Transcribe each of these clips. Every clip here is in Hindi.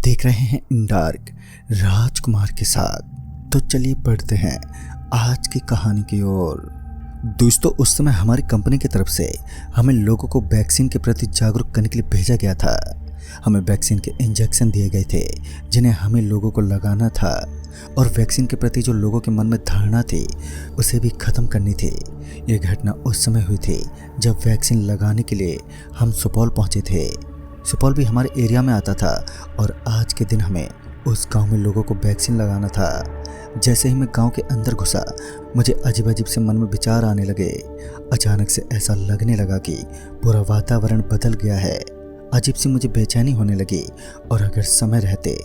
देख रहे हैं इन डार्क राजकुमार के साथ। तो चलिए बढ़ते हैं आज की कहानी की ओर। दोस्तों, उस समय हमारी कंपनी की तरफ से हमें लोगों को वैक्सीन के प्रति जागरूक करने के लिए भेजा गया था। हमें वैक्सीन के इंजेक्शन दिए गए थे जिन्हें हमें लोगों को लगाना था और वैक्सीन के प्रति जो लोगों के मन में धारणा थी उसे भी ख़त्म करनी थी। ये घटना उस समय हुई थी जब वैक्सीन लगाने के लिए हम सुपौल पहुंचे थे। सुपौल भी हमारे एरिया में आता था और आज के दिन हमें उस गांव में लोगों को वैक्सीन लगाना था। जैसे ही मैं गांव के अंदर घुसा, मुझे अजीब अजीब से मन में विचार आने लगे। अचानक से ऐसा लगने लगा कि पूरा वातावरण बदल गया है। अजीब सी मुझे बेचैनी होने लगी और अगर समय रहते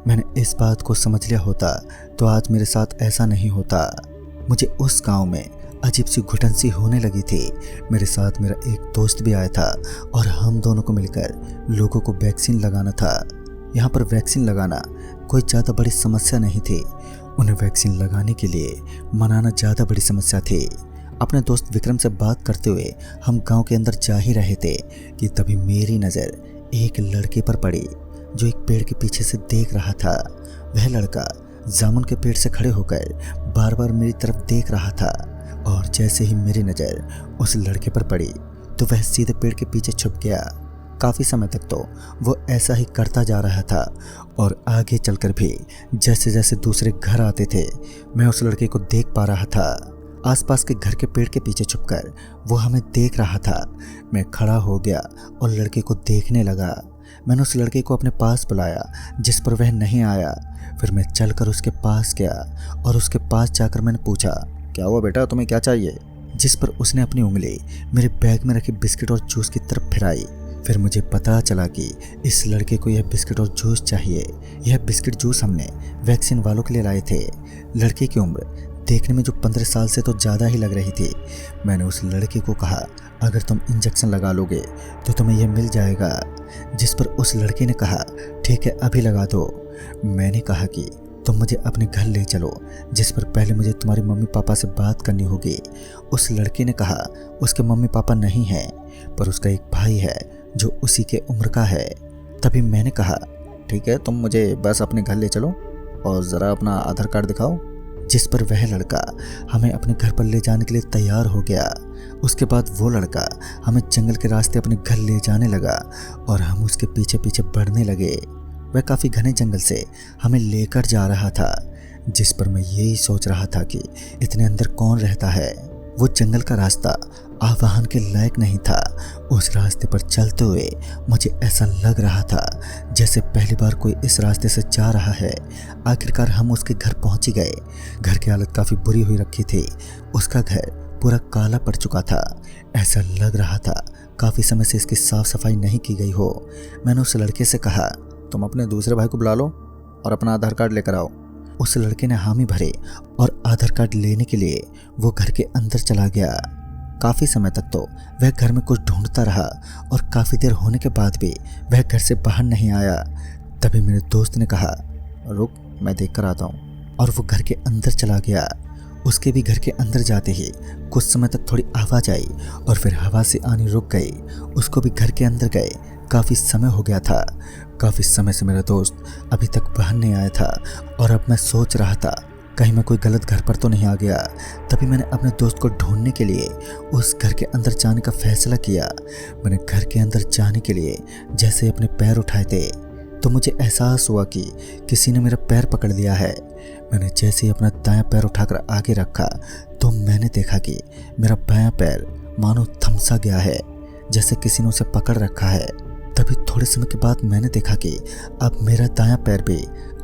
मैंने इस बात को समझ लिया होता तो आज मेरे साथ ऐसा नहीं होता। मुझे उस गांव में अजीब सी घुटन सी होने लगी थी। मेरे साथ मेरा एक दोस्त भी आया था और हम दोनों को मिलकर लोगों को वैक्सीन लगाना था। यहाँ पर वैक्सीन लगाना कोई ज़्यादा बड़ी समस्या नहीं थी, उन्हें वैक्सीन लगाने के लिए मनाना ज़्यादा बड़ी समस्या थी। अपने दोस्त विक्रम से बात करते हुए हम गांव के अंदर जा ही रहे थे कि तभी मेरी नज़र एक लड़के पर पड़ी जो एक पेड़ के पीछे से देख रहा था। वह लड़का जामुन के पेड़ से खड़े होकर बार बार मेरी तरफ देख रहा था और जैसे ही मेरी नज़र उस लड़के पर पड़ी तो वह सीधे पेड़ के पीछे छुप गया। काफ़ी समय तक तो वो ऐसा ही करता जा रहा था और आगे चलकर भी जैसे जैसे दूसरे घर आते थे मैं उस लड़के को देख पा रहा था। आसपास के घर के पेड़ के पीछे छुपकर वो हमें देख रहा था। मैं खड़ा हो गया और लड़के को देखने लगा। मैंने उस लड़के को अपने पास बुलाया जिस पर वह नहीं आया। फिर मैं चलकर उसके पास गया और उसके पास जाकर मैंने पूछा, क्या हुआ बेटा, तुम्हें क्या चाहिए? जिस पर उसने अपनी उंगली मेरे बैग में रखी बिस्किट और जूस की तरफ फिराई। फिर मुझे पता चला कि इस लड़के को यह बिस्किट और जूस चाहिए। यह बिस्किट जूस हमने वैक्सीन वालों के लिए लाए थे। लड़के की उम्र देखने में जो 15 साल से तो ज़्यादा ही लग रही थी। मैंने उस लड़के को कहा, अगर तुम इंजेक्शन लगा लोगे तो तुम्हें यह मिल जाएगा। जिस पर उस लड़के ने कहा, ठीक है अभी लगा दो। मैंने कहा कि तुम मुझे अपने घर ले चलो, जिस पर पहले मुझे तुम्हारे मम्मी पापा से बात करनी होगी। उस लड़के ने कहा उसके मम्मी पापा नहीं हैं पर उसका एक भाई है जो उसी के उम्र का है। तभी मैंने कहा, ठीक है तुम मुझे बस अपने घर ले चलो और ज़रा अपना आधार कार्ड दिखाओ। जिस पर वह लड़का हमें अपने घर पर ले जाने के लिए तैयार हो गया। उसके बाद वो लड़का हमें जंगल के रास्ते अपने घर ले जाने लगा और हम उसके पीछे पीछे बढ़ने लगे। वह काफ़ी घने जंगल से हमें लेकर जा रहा था, जिस पर मैं यही सोच रहा था कि इतने अंदर कौन रहता है। वो जंगल का रास्ता आवाहन के लायक नहीं था। उस रास्ते पर चलते हुए मुझे ऐसा लग रहा था जैसे पहली बार कोई इस रास्ते से जा रहा है। आखिरकार हम उसके घर पहुंच गए। घर की हालत काफ़ी बुरी हुई रखी थी। उसका घर पूरा काला पड़ चुका था। ऐसा लग रहा था काफ़ी समय से इसकी साफ सफाई नहीं की गई हो। मैंने उस लड़के से कहा, तुम अपने दूसरे भाई को बुला लो और अपना आधार कार्ड लेकर आओ। उस लड़के ने हामी भरे और आधार कार्ड लेने के लिए वो घर के अंदर चला गया। काफ़ी समय तक तो वह घर में कुछ ढूंढता रहा और काफ़ी देर होने के बाद भी वह घर से बाहर नहीं आया। तभी मेरे दोस्त ने कहा, रुक मैं देख कर आता हूँ, और वो घर के अंदर चला गया। उसके भी घर के अंदर जाते ही कुछ समय तक थोड़ी आवाज़ आई और फिर हवा से आनी रुक गई। उसको भी घर के अंदर गए काफ़ी समय हो गया था। काफ़ी समय से मेरा दोस्त अभी तक बाहर नहीं आया था और अब मैं सोच रहा था कहीं मैं कोई गलत घर पर तो नहीं आ गया। तभी मैंने अपने दोस्त को ढूंढने के लिए उस घर के अंदर जाने का फैसला किया। मैंने घर के अंदर जाने के लिए जैसे अपने पैर उठाए थे तो मुझे एहसास हुआ कि किसी ने मेरा पैर पकड़ लिया है। मैंने जैसे ही अपना दायां पैर उठाकर आगे रखा तो मैंने देखा कि मेरा बायां पैर मानो थमसा गया है, जैसे किसी ने उसे पकड़ रखा है। तभी थोड़े समय के बाद मैंने देखा कि अब मेरा दायां पैर भी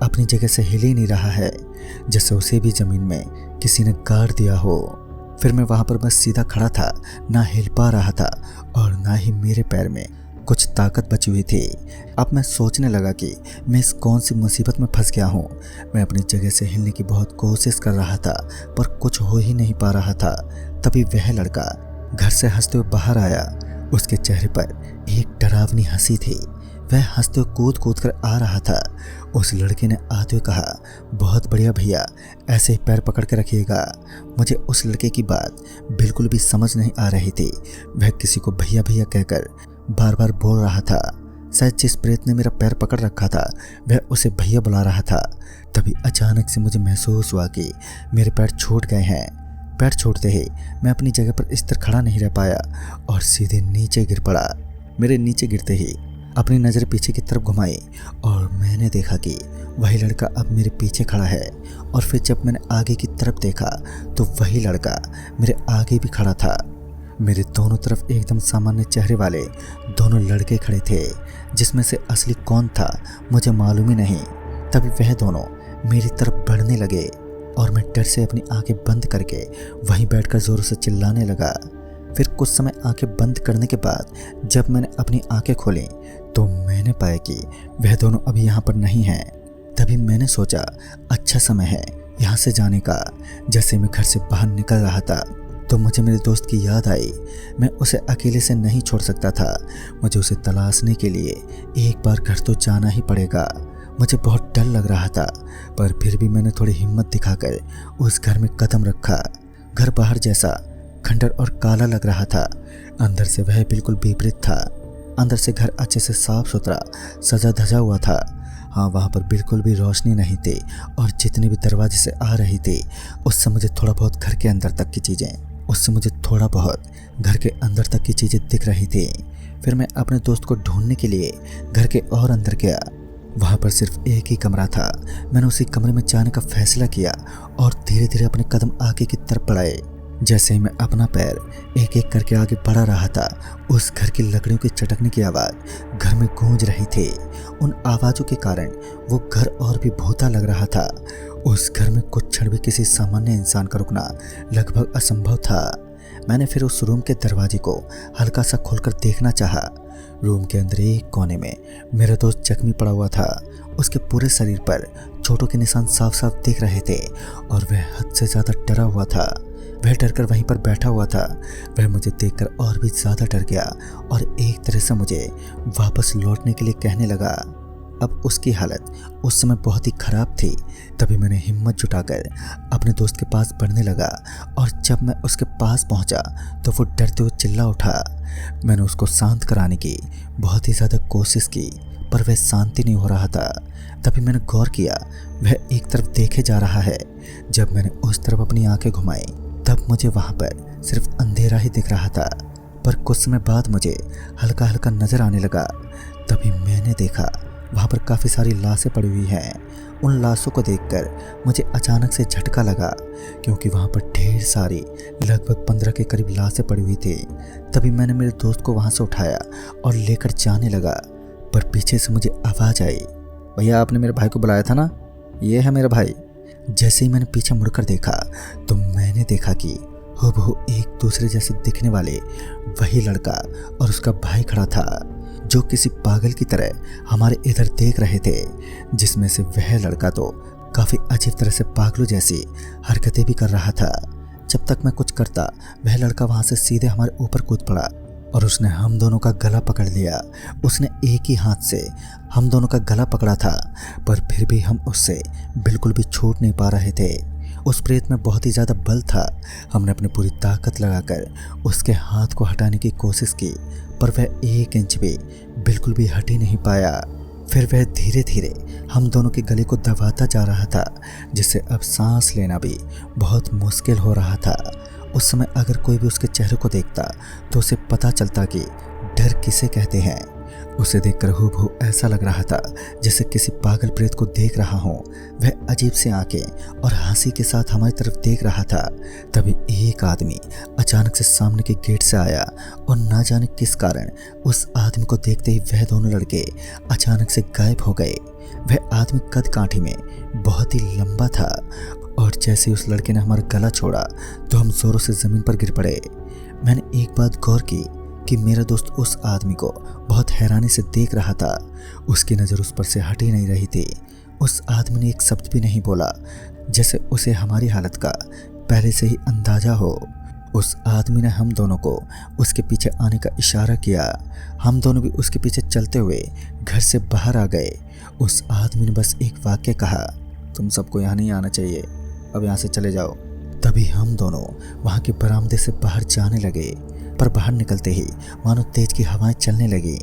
अपनी जगह से हिल ही नहीं रहा है, जैसे उसे भी ज़मीन में किसी ने गाड़ दिया हो। फिर मैं वहाँ पर बस सीधा खड़ा था, ना हिल पा रहा था और ना ही मेरे पैर में कुछ ताकत बची हुई थी। अब मैं सोचने लगा कि मैं इस कौन सी मुसीबत में फंस गया हूँ। मैं अपनी जगह से हिलने की बहुत कोशिश कर रहा था पर कुछ हो ही नहीं पा रहा था। तभी वह लड़का घर से हंसते हुए बाहर आया। उसके चेहरे पर एक डरावनी हंसी थी। वह हंसते हुए कूद कूद कर आ रहा था। उस लड़के ने आते हुए कहा, बहुत बढ़िया भैया, ऐसे ही पैर पकड़ के रखिएगा। मुझे उस लड़के की बात बिल्कुल भी समझ नहीं आ रही थी। वह किसी को भैया भैया कहकर बार बार बोल रहा था। शायद जिस प्रेत ने मेरा पैर पकड़ रखा था वह उसे भैया बुला रहा था। तभी अचानक से मुझे महसूस हुआ कि मेरे पैर छूट गए हैं। पैर छूटते ही मैं अपनी जगह पर स्थिर खड़ा नहीं रह पाया और सीधे नीचे गिर पड़ा। मेरे नीचे गिरते ही अपनी नज़र पीछे की तरफ घुमाई और मैंने देखा कि वही लड़का अब मेरे पीछे खड़ा है। और फिर जब मैंने आगे की तरफ देखा तो वही लड़का मेरे आगे भी खड़ा था। मेरे दोनों तरफ एकदम सामान्य चेहरे वाले दोनों लड़के खड़े थे, जिसमें से असली कौन था मुझे मालूम ही नहीं। तभी वह दोनों मेरी तरफ बढ़ने लगे और मैं डर से अपनी आंखें बंद करके वहीं बैठकर जोरों से चिल्लाने लगा। फिर कुछ समय आंखें बंद करने के बाद जब मैंने अपनी आंखें खोली तो मैंने पाया कि वह दोनों अभी यहाँ पर नहीं हैं। तभी मैंने सोचा अच्छा समय है यहाँ से जाने का। जैसे मैं घर से बाहर निकल रहा था तो मुझे मेरे दोस्त की याद आई। मैं उसे अकेले से नहीं छोड़ सकता था। मुझे उसे तलाशने के लिए एक बार घर तो जाना ही पड़ेगा। मुझे बहुत डर लग रहा था, पर फिर भी मैंने थोड़ी हिम्मत दिखाकर उस घर में कदम रखा। घर बाहर जैसा खंडर और काला लग रहा था, अंदर से वह बिल्कुल विपरीत था। अंदर से घर अच्छे से साफ सुथरा सजा धजा हुआ था। हाँ, वहाँ पर बिल्कुल भी रोशनी नहीं थी और जितने भी दरवाजे से आ रही थी उससे मुझे थोड़ा बहुत घर के अंदर तक की चीज़ें दिख रही थी। फिर मैं अपने दोस्त को ढूंढने के लिए घर के और अंदर गया। वहाँ पर सिर्फ एक ही कमरा था। मैंने उसी कमरे में जाने का फैसला किया और धीरे धीरे अपने कदम आगे की तरफ बढ़ाए। जैसे ही मैं अपना पैर एक एक करके आगे बढ़ा रहा था, उस घर की लकड़ियों के चटकने की आवाज़ घर में गूंज रही थी। उन आवाज़ों के कारण वो घर और भी भूता लग रहा था। उस घर में कुछ क्षण भी किसी सामान्य इंसान का रुकना लगभग असंभव था। मैंने फिर उस रूम के दरवाजे को हल्का सा खोलकर देखना चाहा। रूम के अंदर एक कोने में मेरा दोस्त जख्मी पड़ा हुआ था। उसके पूरे शरीर पर चोटों के निशान साफ साफ दिख रहे थे और वह हद से ज़्यादा डरा हुआ था। वह डरकर वहीं पर बैठा हुआ था। वह मुझे देखकर और भी ज़्यादा डर गया और एक तरह से मुझे वापस लौटने के लिए कहने लगा। अब उसकी हालत उस समय बहुत ही ख़राब थी। तभी मैंने हिम्मत जुटाकर अपने दोस्त के पास बढ़ने लगा और जब मैं उसके पास पहुंचा तो वो डरते हुए चिल्ला उठा। मैंने उसको शांत कराने की बहुत ही ज़्यादा कोशिश की, पर वह शांति नहीं हो रहा था। तभी मैंने गौर किया वह एक तरफ देखे जा रहा है। जब मैंने उस तरफ अपनी आंखें घुमाई तब मुझे वहाँ पर सिर्फ अंधेरा ही दिख रहा था, पर कुछ समय बाद मुझे हल्का हल्का नज़र आने लगा। तभी मैंने देखा वहाँ पर काफ़ी सारी लाशें पड़ी हुई हैं। उन लाशों को देखकर मुझे अचानक से झटका लगा, क्योंकि वहाँ पर ढेर सारी लगभग 15 के करीब लाशें पड़ी हुई थी। तभी मैंने मेरे दोस्त को वहाँ से उठाया और लेकर जाने लगा, पर पीछे से मुझे आवाज़ आई, भैया आपने मेरे भाई को बुलाया था ना, ये है मेरा भाई। जैसे ही मैंने पीछे मुड़कर देखा तो मैंने देखा कि हूबहू एक दूसरे जैसे दिखने वाले वही लड़का और उसका भाई खड़ा था, जो किसी पागल की तरह हमारे इधर देख रहे थे। जिसमें से वह लड़का तो काफ़ी अजीब तरह से पागलों जैसी हरकतें भी कर रहा था। जब तक मैं कुछ करता वह लड़का वहाँ से सीधे हमारे ऊपर कूद पड़ा और उसने हम दोनों का गला पकड़ लिया। उसने एक ही हाथ से हम दोनों का गला पकड़ा था, पर फिर भी हम उससे बिल्कुल भी छूट नहीं पा रहे थे। उस प्रेत में बहुत ही ज़्यादा बल था। हमने अपनी पूरी ताकत लगाकर उसके हाथ को हटाने की कोशिश की, पर वह 1 इंच भी बिल्कुल भी हट ही नहीं पाया। फिर वह धीरे धीरे हम दोनों के गले को दबाता जा रहा था, जिससे अब सांस लेना भी बहुत मुश्किल हो रहा था। उस समय अगर कोई भी उसके चेहरे को देखता तो उसे पता चलता कि डर किसे कहते हैं। उसे देखकर हूबहू ऐसा लग रहा था जैसे किसी पागल प्रेत को देख रहा हूँ। वह अजीब सी आंखें और हंसी के साथ हमारी तरफ देख रहा था। तभी एक आदमी अचानक से सामने के गेट से आया और ना जाने किस कारण उस आदमी को देखते ही वह दोनों लड़के अचानक से गायब हो गए। वह आदमी कद काठी में बहुत ही लंबा था और जैसे ही उस लड़के ने हमारा गला छोड़ा तो हम जोरों से ज़मीन पर गिर पड़े। मैंने एक बात गौर की कि मेरा दोस्त उस आदमी को बहुत हैरानी से देख रहा था। उसकी नज़र उस पर से हट ही नहीं रही थी। उस आदमी ने एक शब्द भी नहीं बोला, जैसे उसे हमारी हालत का पहले से ही अंदाज़ा हो। उस आदमी ने हम दोनों को उसके पीछे आने का इशारा किया। हम दोनों भी उसके पीछे चलते हुए घर से बाहर आ गए। उस आदमी ने बस एक वाक्य कहा, तुम सबको यहाँ नहीं आना चाहिए, अब यहाँ से चले जाओ। तभी हम दोनों वहाँ के बरामदे से बाहर जाने लगे, पर बाहर निकलते ही मानो तेज की हवाएं चलने लगी।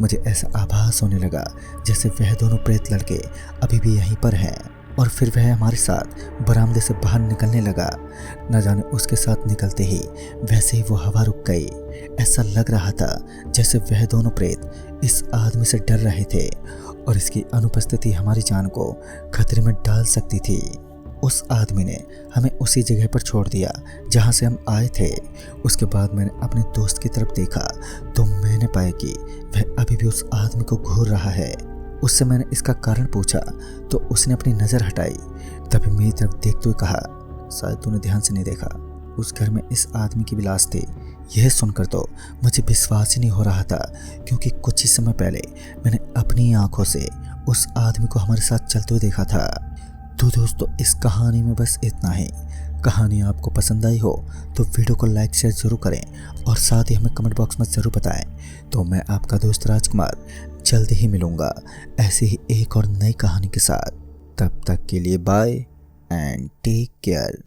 मुझे ऐसा आभास होने लगा जैसे वह दोनों प्रेत लड़के अभी भी यहीं पर हैं और फिर वह हमारे साथ बरामदे से बाहर निकलने लगा। न जाने उसके साथ निकलते ही वैसे ही वो हवा रुक गई। ऐसा लग रहा था जैसे वह दोनों प्रेत इस आदमी से डर रहे थे और इसकी अनुपस्थिति हमारी जान को खतरे में डाल सकती थी। उस आदमी ने हमें उसी जगह पर छोड़ दिया जहां से हम आए थे। उसके बाद मैंने अपने दोस्त की तरफ देखा तो मैंने पाया कि वह अभी भी उस आदमी को घूर रहा है। उससे मैंने इसका कारण पूछा तो उसने अपनी नज़र हटाई। तभी मेरी तरफ देखते हुए कहा, शायद तूने ध्यान से नहीं देखा, उस घर में इस आदमी की भी लाश थी। यह सुनकर तो मुझे विश्वास ही नहीं हो रहा था, क्योंकि कुछ ही समय पहले मैंने अपनी आंखों से उस आदमी को हमारे साथ चलते हुए देखा था। तो दोस्तों, इस कहानी में बस इतना ही। कहानी आपको पसंद आई हो तो वीडियो को लाइक शेयर जरूर करें और साथ ही हमें कमेंट बॉक्स में ज़रूर बताएं। तो मैं आपका दोस्त राजकुमार जल्द ही मिलूंगा ऐसी ही एक और नई कहानी के साथ। तब तक के लिए बाय एंड टेक केयर।